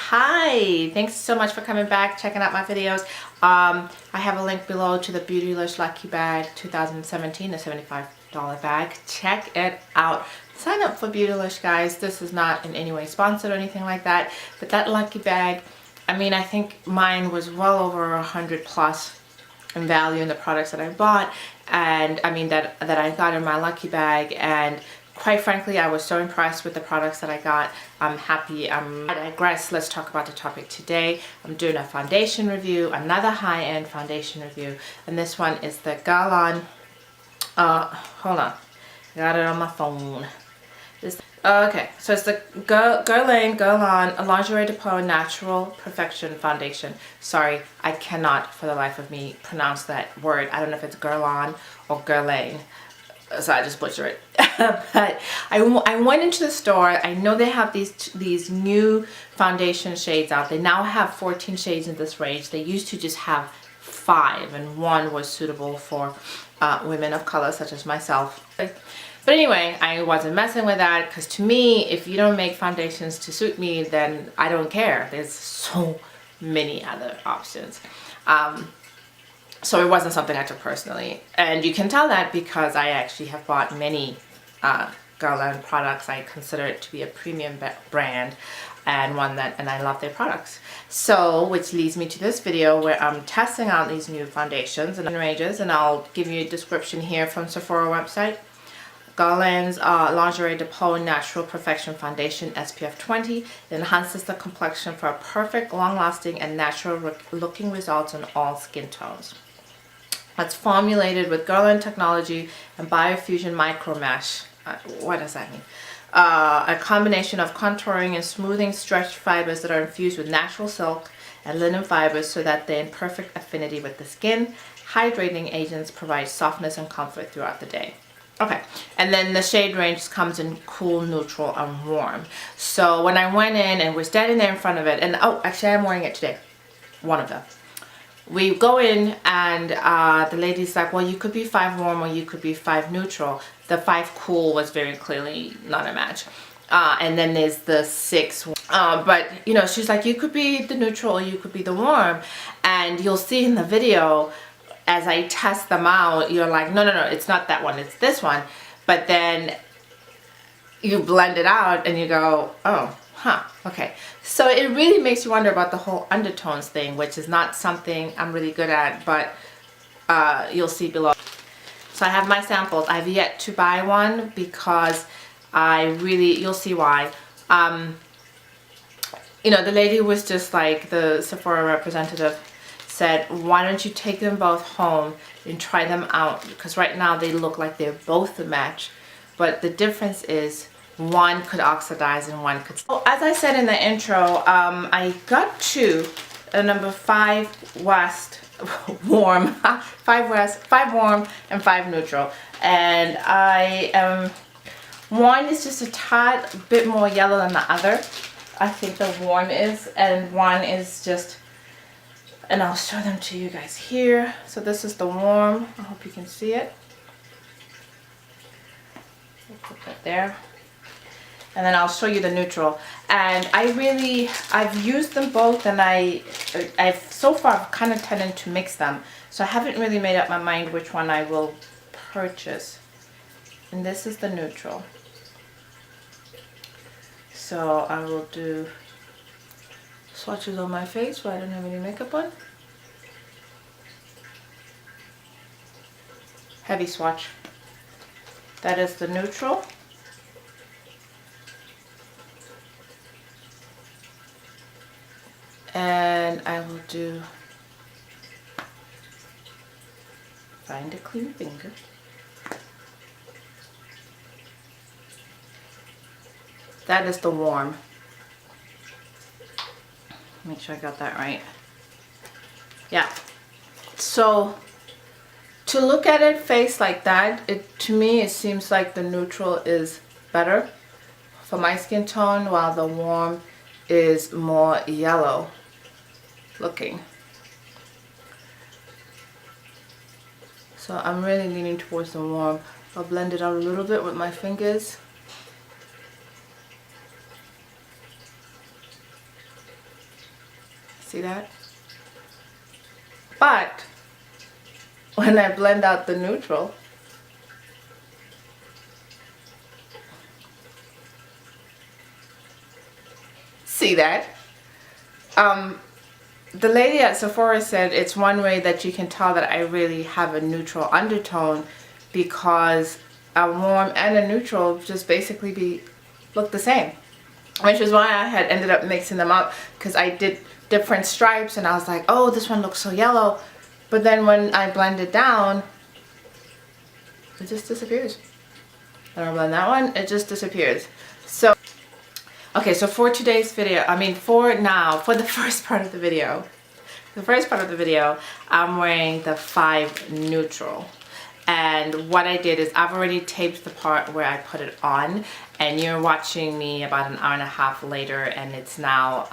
Hi, thanks so much for coming back, checking out my videos. I have a link below to the Beautylicious Lucky Bag 2017, the $75 bag. Check it out. Sign up for Beautylicious, guys. This is not in any way sponsored or anything like that, but that lucky bag, I mean, I think mine was well over 100 plus in value in the products that I bought, and I mean that I got in my lucky bag. And quite frankly, I was so impressed with the products that I got. I'm happy. I digress. Let's talk about the topic today. I'm doing a foundation review, another high-end foundation review, and this one is the Guerlain. Hold on, I got it on my phone. Okay, so it's the Guerlain Lingerie De Peau Natural Perfection Foundation. Sorry, I cannot for the life of me pronounce that word. I don't know if it's Guerlain or Guerlain, so I just butcher it. But I went into the store. I know they have these new foundation shades out. They now have 14 shades in this range. They used to just have 5, and one was suitable for women of color such as myself. But anyway, I wasn't messing with that, because to me, if you don't make foundations to suit me, then I don't care. There's so many other options. So it wasn't something I took personally. And you can tell that because I actually have bought many Guerlain products. I consider it to be a premium brand and I love their products. So, which leads me to this video where I'm testing out these new foundations and ranges, and I'll give you a description here from Sephora website. Guerlain's Lingerie De Peau Natural Perfection Foundation SPF 20 enhances the complexion for a perfect, long-lasting, and natural-looking results on all skin tones. It's formulated with Guerlain technology and biofusion micro mesh. What does that mean? A combination of contouring and smoothing stretch fibers that are infused with natural silk and linen fibers so that they're in perfect affinity with the skin. Hydrating agents provide softness and comfort throughout the day. Okay, and then the shade range comes in cool, neutral, and warm. So when I went in and we're standing there in front of it, and oh, actually I'm wearing it today, one of them. We go in and the lady's like, well, you could be 5 warm or you could be 5 neutral. The 5 cool was very clearly not a match. And then there's the 6. But, you know, she's like, you could be the neutral or you could be the warm. And you'll see in the video, as I test them out, you're like, no, it's not that one, it's this one. But then you blend it out and you go, oh, huh, okay. So it really makes you wonder about the whole undertones thing, which is not something I'm really good at, but you'll see below. So I have my samples. I've yet to buy one because you'll see why. You know, the lady was just like, the Sephora representative said, why don't you take them both home and try them out, because right now they look like they're both a match, but the difference is one could oxidize and one could. So as I said in the intro, I got 2, number 5 West warm, 5 West, 5 warm, and 5 neutral, and I am, one is just a tad bit more yellow than the other. I think the warm is, and one is just, and I'll show them to you guys here. So this is the warm. I hope you can see it. We'll put that there. And then I'll show you the neutral. And I've used them both, and I've so far kind of tended to mix them. So I haven't really made up my mind which one I will purchase. And this is the neutral. So I will do swatches on my face so I don't have any makeup on. Heavy swatch. That is the neutral. And I will do, find a clean finger. That is the warm. Make sure I got that right. Yeah. So to look at it face like that, to me it seems like the neutral is better for my skin tone, while the warm is more yellow looking. So I'm really leaning towards the warm. I'll blend it out a little bit with my fingers. See that? But when I blend out the neutral, see that? The lady at Sephora said it's one way that you can tell that I really have a neutral undertone, because a warm and a neutral just basically look the same, which is why I had ended up mixing them up, because I did different stripes and I was like, oh, this one looks so yellow, but then when I blend it down, it just disappears. And I blend that one, it just disappears. So okay, so for today's video, for the first part of the video, I'm wearing the 5Neutral. And what I did is I've already taped the part where I put it on, and you're watching me about an hour and a half later, and it's now,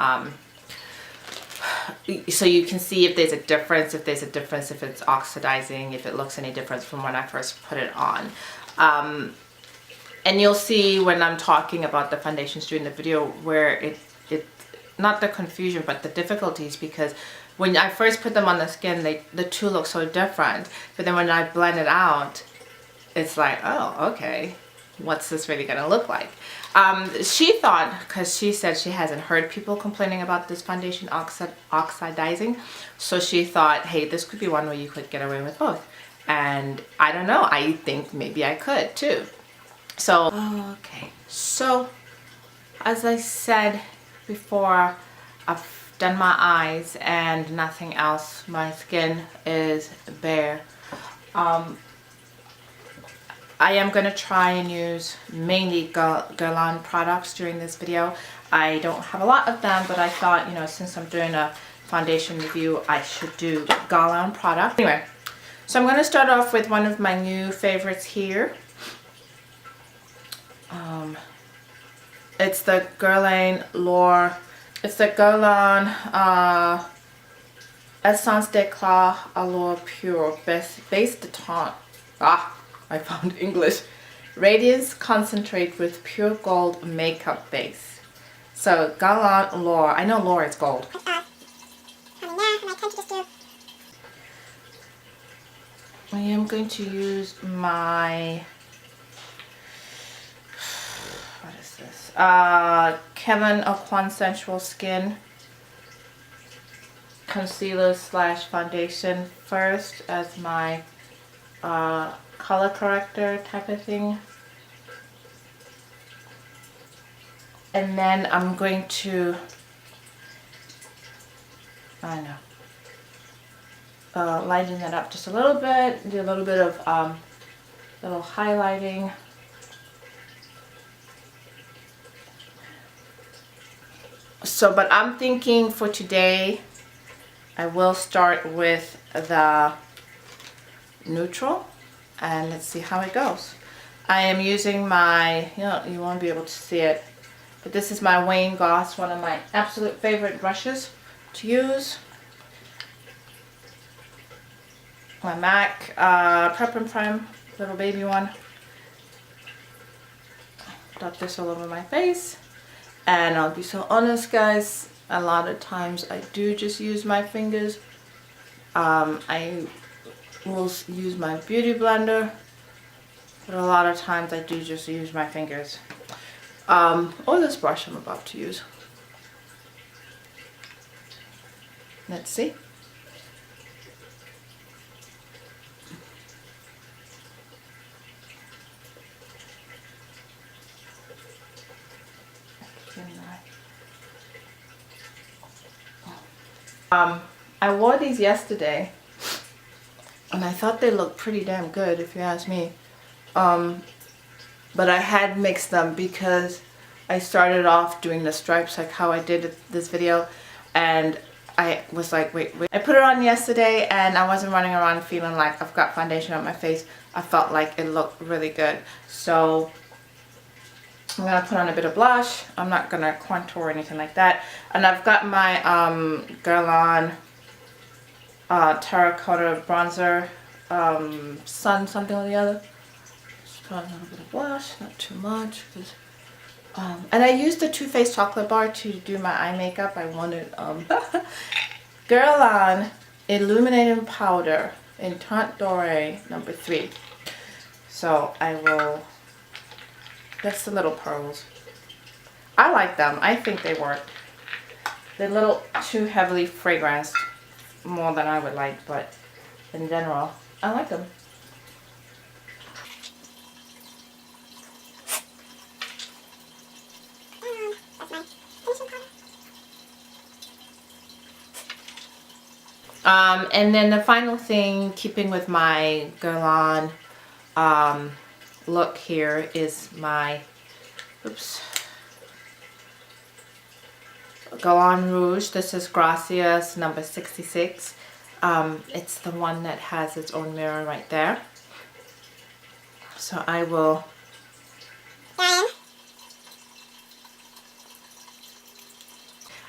so you can see if there's a difference, if it's oxidizing, if it looks any different from when I first put it on. And you'll see when I'm talking about the foundations during the video where it not the confusion but the difficulties, because when I first put them on the skin, the two look so different, but then when I blend it out, it's like, oh, okay, what's this really gonna look like? She thought, because she said she hasn't heard people complaining about this foundation oxidizing, so she thought, hey, this could be one where you could get away with both. And I don't know, I think maybe I could too. So, okay, so as I said before, I've done my eyes and nothing else. My skin is bare. I am going to try and use mainly Guerlain products during this video. I don't have a lot of them, but I thought, you know, since I'm doing a foundation review, I should do Guerlain product. Anyway, so I'm going to start off with one of my new favorites here. It's the Guerlain Essence d'Éclat Allure Pure Base de Teint. I found English. Radiance Concentrate with Pure Gold Makeup Base. So Guerlain Allure. I know Allure is gold. I am going to use my Kevin Aucoin Sensual Skin concealer slash foundation first as my color corrector type of thing, and then I'm going to lighten that up just a little bit, do a little bit of little highlighting. So, but I'm thinking for today, I will start with the neutral, and let's see how it goes. I am using my, you won't be able to see it, but this is my Wayne Goss, one of my absolute favorite brushes to use. My MAC Prep and Prime, little baby one. Dot this all over my face. And I'll be so honest, guys, a lot of times I do just use my fingers. I will use my beauty blender, but a lot of times I do just use my fingers. Or this brush I'm about to use. Let's see. I wore these yesterday and I thought they looked pretty damn good, if you ask me. But I had mixed them because I started off doing the stripes like how I did this video, and I was like, wait. I put it on yesterday and I wasn't running around feeling like I've got foundation on my face. I felt like it looked really good. So I'm going to put on a bit of blush. I'm not going to contour or anything like that. And I've got my Guerlain terracotta bronzer, sun something or the other. Just put on a little bit of blush, not too much. And I used the Too Faced chocolate bar to do my eye makeup. I wanted Guerlain Illuminating Powder in Teinte Dorée number 3. So I will, that's the little pearls. I like them. I think they work. They're a little too heavily fragranced, more than I would like, but in general, I like them. And then the final thing, keeping with my Guerlain look here, is my, Guerlain Rouge. This is Gracias number 66. It's the one that has its own mirror right there. So I will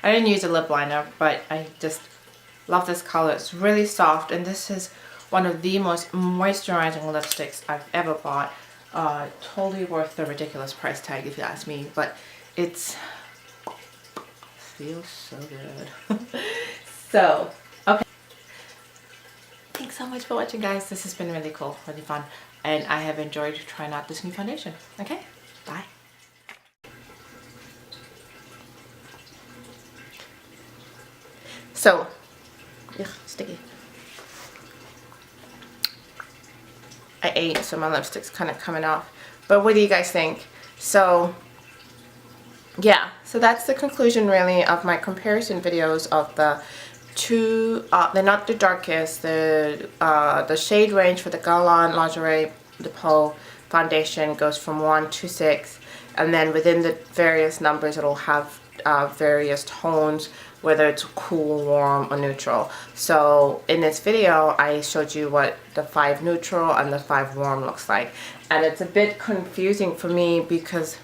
I didn't use a lip liner, but I just love this color. It's really soft, and this is one of the most moisturizing lipsticks I've ever bought. Totally worth the ridiculous price tag if you ask me, but it's feels so good. So, okay. Thanks so much for watching, guys. This has been really cool, really fun, and I have enjoyed trying out this new foundation. Okay, bye. So, ugh, sticky. I ate, so my lipstick's kind of coming off. But what do you guys think? So, yeah. So that's the conclusion, really, of my comparison videos of the two. They're not the darkest. The shade range for the Guerlain Lingerie De Peau foundation goes from 1 to 6, and then within the various numbers, it'll have various tones, whether it's cool, warm, or neutral. So in this video, I showed you what the 5 neutral and the 5 warm looks like. And it's a bit confusing for me because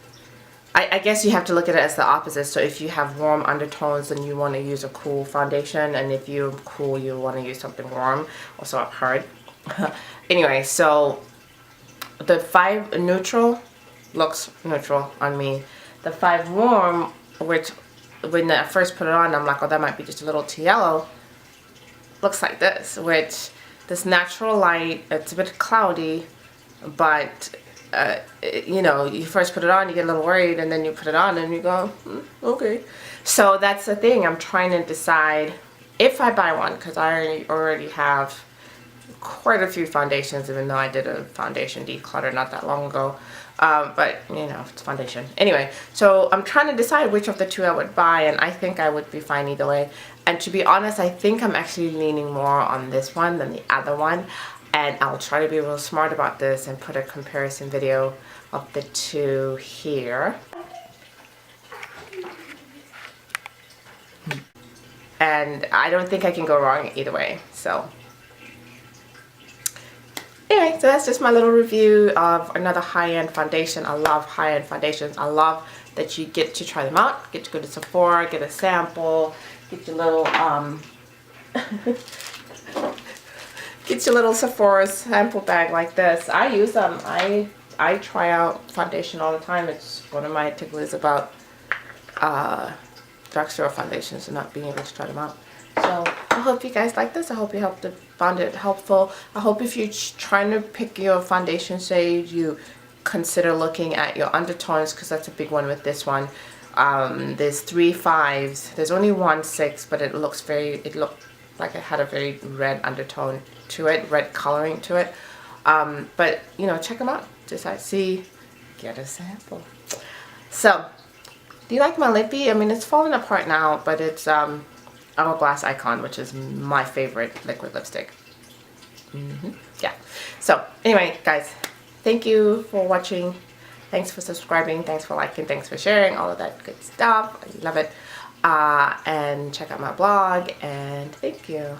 I guess you have to look at it as the opposite. So if you have warm undertones, then you want to use a cool foundation. And if you're cool, you want to use something warm. Also, I've heard. Anyway, so the 5 neutral looks neutral on me. The 5 warm, which when I first put it on, I'm like, oh, that might be just a little too yellow. Looks like this, which this natural light, it's a bit cloudy, but you know, you first put it on, you get a little worried, and then you put it on and you go, okay. So that's the thing. I'm trying to decide if I buy one, because I already have quite a few foundations, even though I did a foundation declutter not that long ago. But you know, it's foundation. Anyway, so I'm trying to decide which of the two I would buy, and I think I would be fine either way. And to be honest, I think I'm actually leaning more on this one than the other one. And I'll try to be real smart about this and put a comparison video of the two here. And I don't think I can go wrong either way. So anyway, so that's just my little review of another high-end foundation. I love high-end foundations. I love that you get to try them out, get to go to Sephora, get a sample, get your little get your little Sephora sample bag like this. I use them. I try out foundation all the time. It's one of my ticklers about drugstore foundations and not being able to try them out. So I hope you guys like this. I hope you found it helpful. I hope if you're trying to pick your foundation shade, you consider looking at your undertones, because that's a big one with this one. There's 3 5s. There's only 1 6, but it looked like it had a very red undertone to it, red coloring to it. But you know, check them out. Just get a sample. So, do you like my lippy? I mean, it's falling apart now, but it's Hourglass Icon, which is my favorite liquid lipstick. Yeah. So anyway, guys, thank you for watching. Thanks for subscribing. Thanks for liking. Thanks for sharing. All of that good stuff. I love it. And check out my blog. And thank you.